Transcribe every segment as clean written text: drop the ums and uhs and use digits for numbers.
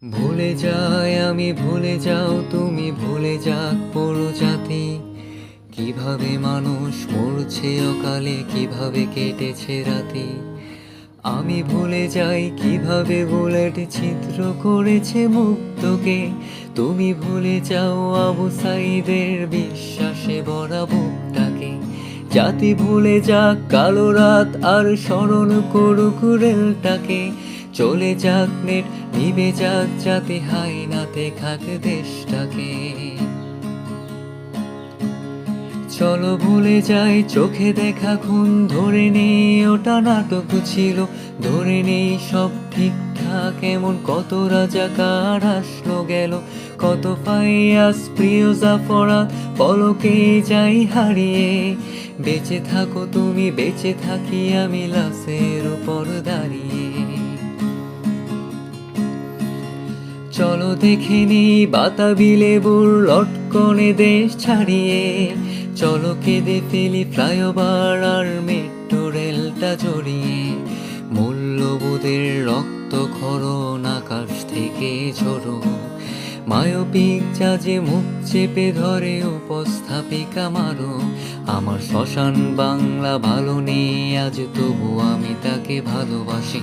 ভুলে যাই আমি, ভুলে যাও তুমি, ভুলে যাক পুরো জাতি। কিভাবে মানুষ মরছে অকালে, কিভাবে কেটেছে রাতি। আমি ভুলে যাই কিভাবে বুলেট ছিদ্র করেছে মুক্তকে। তুমি ভুলে যাও আবু সাইদের বিশ্বাসে ভরা বুকটাকে। জাতি ভুলে যাক কালো রাত আর স্মরণ করুক রেলটাকে। চলে যাক নেট, নিবে যাক জাতি, হাইনাতে খাক দেশটাকে। চলো ভুলে যাই চোখে দেখা খুন, ধরে নেই ওটা নাটক ছিল। ধরে নেই সব ঠিকঠাক এমন, কত রাজাকার আসলো গেল। কত ফাইয়াস প্রিয় জাফরাত পলকে যাই হারিয়ে। বেঁচে থাকো তুমি, বেঁচে থাকি আমি লাশের উপর দাঁড়িয়ে। চলো দেখে নিই বাতাবি লেবুর লটকনে দেশ ছাড়িয়ে। চলো কেঁদে ফেলি ফ্লাইওভার আর মেট্রো রেলটা জড়িয়ে। মূল্যবোধের রক্ত খরণ আকাশ থেকে ঝরো। মায়োপিক জাজে মুখ চেপে ধরে উপস্থাপিকা মারো। আমার শ্মশান বাংলা ভালো নেই আজ, তবু আমি তাকে ভালোবাসি।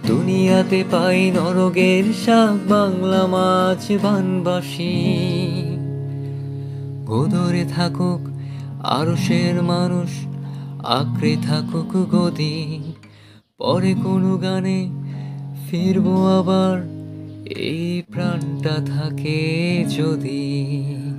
দুনিয়াতে পাই নরকের শাক, বাংলা মাছ বানবাসি। গোদরে থাকুক আরশের মানুষ, আঁকড়ে থাকুক গদি। পরে কোনো গানে ফিরবো আবার, এই প্রাণটা থাকে যদি।